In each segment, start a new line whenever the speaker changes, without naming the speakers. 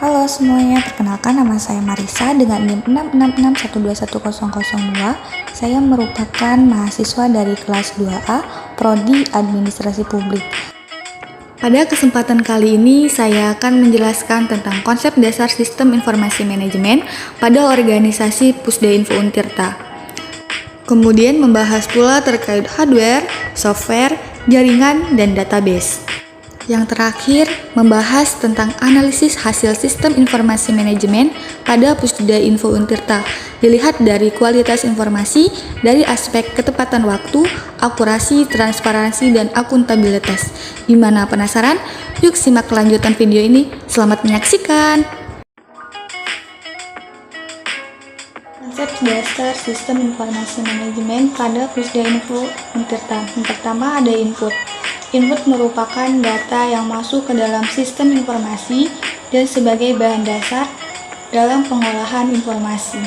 Halo semuanya, perkenalkan nama saya Marisa dengan NIM 666121002. Saya merupakan mahasiswa dari kelas 2A, Prodi Administrasi Publik. Pada kesempatan kali ini, saya akan menjelaskan tentang konsep dasar sistem informasi manajemen pada organisasi Pusda Info Untirta. Kemudian membahas pula terkait hardware, software, jaringan, dan database. Yang terakhir, membahas tentang analisis hasil sistem informasi manajemen pada Pusda Info Untirta. Dilihat dari kualitas informasi, dari aspek ketepatan waktu, akurasi, transparansi, dan akuntabilitas. Gimana penasaran? Yuk simak kelanjutan video ini. Selamat menyaksikan! Konsep dasar sistem informasi manajemen pada Pusda Info Untirta. Yang pertama ada input. Input merupakan data yang masuk ke dalam sistem informasi dan sebagai bahan dasar dalam pengolahan informasi.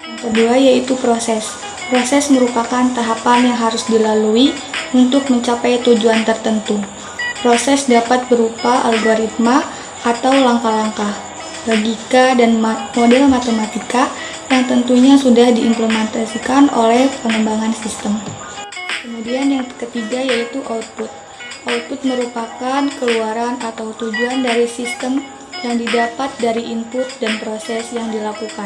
Yang kedua yaitu proses. Proses merupakan tahapan yang harus dilalui untuk mencapai tujuan tertentu. Proses dapat berupa algoritma atau langkah-langkah, logika dan model matematika yang tentunya sudah diimplementasikan oleh pengembangan sistem. Kemudian yang ketiga yaitu output. Output merupakan keluaran atau tujuan dari sistem yang didapat dari input dan proses yang dilakukan.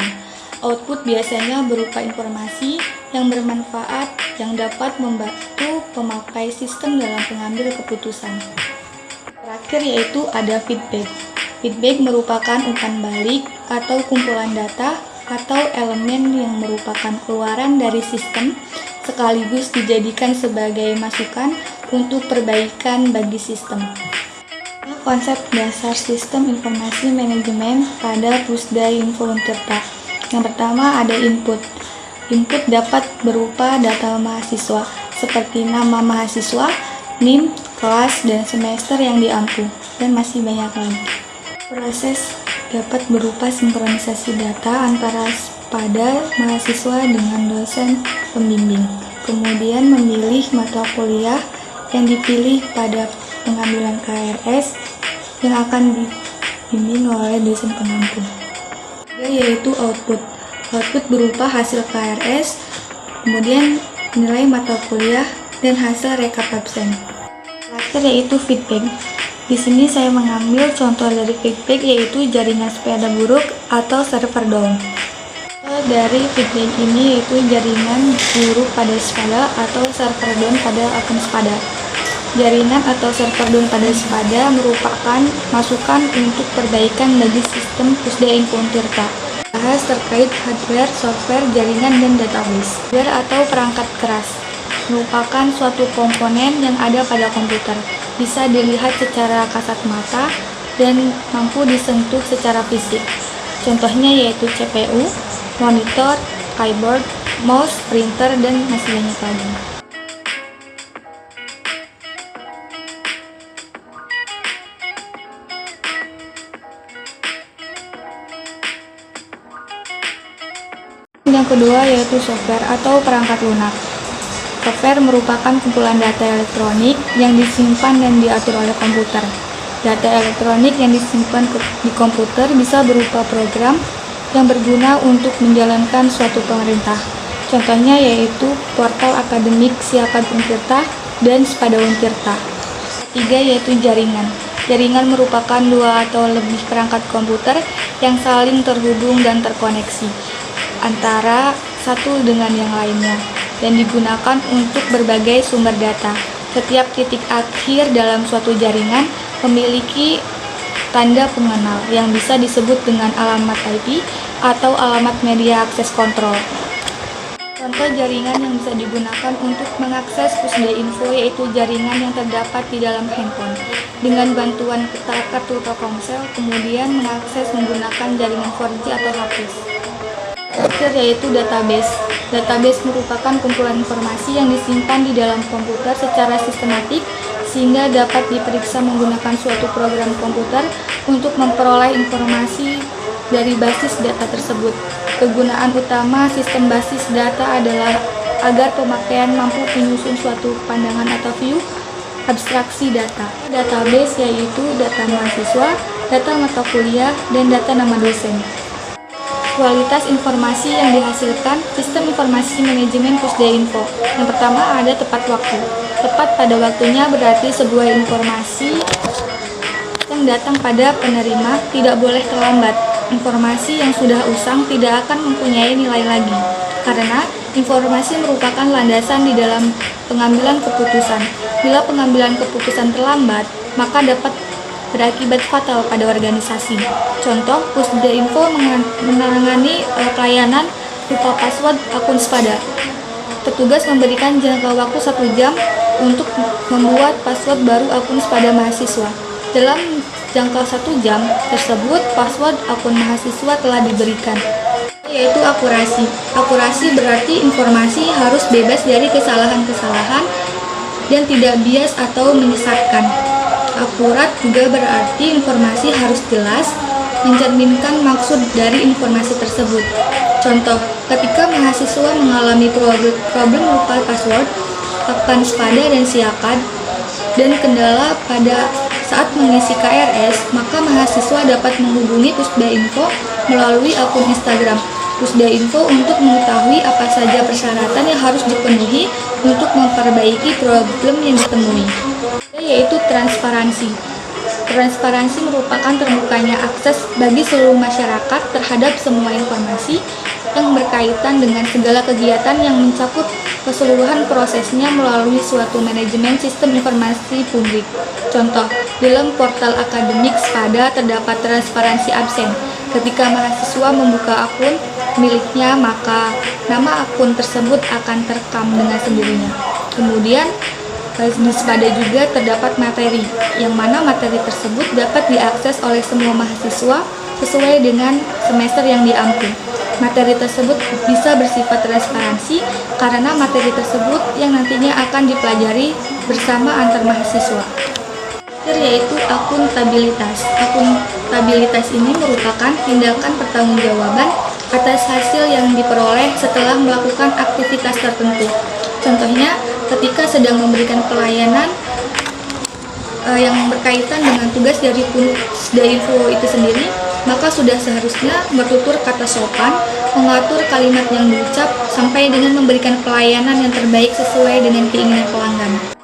Output biasanya berupa informasi yang bermanfaat yang dapat membantu pemakai sistem dalam mengambil keputusan. Terakhir yaitu ada feedback. Feedback merupakan umpan balik atau kumpulan data atau elemen yang merupakan keluaran dari sistem sekaligus dijadikan sebagai masukan untuk perbaikan bagi sistem. Konsep dasar sistem informasi manajemen pada Pusda Info Untirta. Yang pertama ada input. Input dapat berupa data mahasiswa seperti nama mahasiswa, NIM, kelas, dan semester yang diampu, dan masih banyak lagi. Proses dapat berupa sinkronisasi data antara pada mahasiswa dengan dosen pembimbing, kemudian memilih mata kuliah yang dipilih pada pengambilan KRS yang akan dibimbing oleh dosen pengampu. Yaitu output. Output berupa hasil KRS, kemudian nilai mata kuliah dan hasil rekap absen. Terakhir yaitu feedback. Di sini saya mengambil contoh dari feedback yaitu jaringan sepeda buruk atau server down. Dari feedback ini yaitu jaringan buruk pada sepeda atau server down pada akun sepeda. Jaringan atau server down pada sepeda merupakan masukan untuk perbaikan bagi sistem Pusda Info Untirta. Bahas terkait hardware, software, jaringan, dan database. Hardware atau perangkat keras merupakan suatu komponen yang ada pada komputer. Bisa dilihat secara kasat mata dan mampu disentuh secara fisik. Contohnya yaitu CPU, monitor, keyboard, mouse, printer, dan masih banyak lagi. Yang kedua yaitu software atau perangkat lunak. Software merupakan kumpulan data elektronik yang disimpan dan diatur oleh komputer. Data elektronik yang disimpan di komputer bisa berupa program yang berguna untuk menjalankan suatu pemerintah. Contohnya yaitu portal akademik Siapan Untirta dan Spada Untirta. Ketiga yaitu jaringan. Jaringan merupakan dua atau lebih perangkat komputer yang saling terhubung dan terkoneksi antara satu dengan yang lainnya dan digunakan untuk berbagai sumber data. Setiap titik akhir dalam suatu jaringan memiliki tanda pengenal yang bisa disebut dengan alamat IP atau alamat media akses kontrol. Contoh jaringan yang bisa digunakan untuk mengakses Pusda Info yaitu jaringan yang terdapat di dalam handphone. Dengan bantuan kartu Telkomsel, kemudian mengakses menggunakan jaringan 4G atau hapus. Terakhir yaitu database. Database merupakan kumpulan informasi yang disimpan di dalam komputer secara sistematik sehingga dapat diperiksa menggunakan suatu program komputer untuk memperoleh informasi dari basis data tersebut. Kegunaan utama sistem basis data adalah agar pemakaian mampu menyusun suatu pandangan atau view abstraksi data. Database yaitu data mahasiswa, data mata kuliah, dan data nama dosen. Kualitas informasi yang dihasilkan sistem informasi manajemen Pusdai-Info. Yang pertama ada tepat waktu. Tepat pada waktunya berarti sebuah informasi yang datang pada penerima tidak boleh terlambat. Informasi yang sudah usang tidak akan mempunyai nilai lagi, karena informasi merupakan landasan di dalam pengambilan keputusan. Bila pengambilan keputusan terlambat, maka dapat berakibat fatal pada organisasi. Contoh, Pusdai-Info menangani pelayanan lupa password akun Spada. Petugas memberikan jangka waktu 1 jam untuk membuat password baru akun Spada mahasiswa. Dalam jangka 1 jam tersebut, password akun mahasiswa telah diberikan, yaitu akurasi. Akurasi berarti informasi harus bebas dari kesalahan-kesalahan dan tidak bias atau menyesatkan. Akurat juga berarti informasi harus jelas, mencerminkan maksud dari informasi tersebut. Contoh, ketika mahasiswa mengalami problem lupa password, akun Spada dan Siakad, dan kendala pada saat mengisi KRS, maka mahasiswa dapat menghubungi Pusdai-Info melalui akun Instagram Pusdai-Info untuk mengetahui apa saja persyaratan yang harus dipenuhi untuk memperbaiki problem yang ditemui, yaitu transparansi. Transparansi merupakan terbukanya akses bagi seluruh masyarakat terhadap semua informasi yang berkaitan dengan segala kegiatan yang mencakup keseluruhan prosesnya melalui suatu manajemen sistem informasi publik. Contoh, dalam portal akademik Spada terdapat transparansi absen. Ketika mahasiswa membuka akun miliknya, maka nama akun tersebut akan terekam dengan sendirinya. Kemudian, di Spada juga terdapat materi, yang mana materi tersebut dapat diakses oleh semua mahasiswa sesuai dengan semester yang diampu. Materi tersebut bisa bersifat transparansi karena materi tersebut yang nantinya akan dipelajari bersama antar mahasiswa. Yaitu akuntabilitas. Akuntabilitas ini merupakan tindakan pertanggungjawaban atas hasil yang diperoleh setelah melakukan aktivitas tertentu. Contohnya, ketika sedang memberikan pelayanan yang berkaitan dengan tugas dari Pusdai-Info itu sendiri, maka sudah seharusnya bertutur kata sopan, mengatur kalimat yang diucap, sampai dengan memberikan pelayanan yang terbaik sesuai dengan keinginan pelanggan.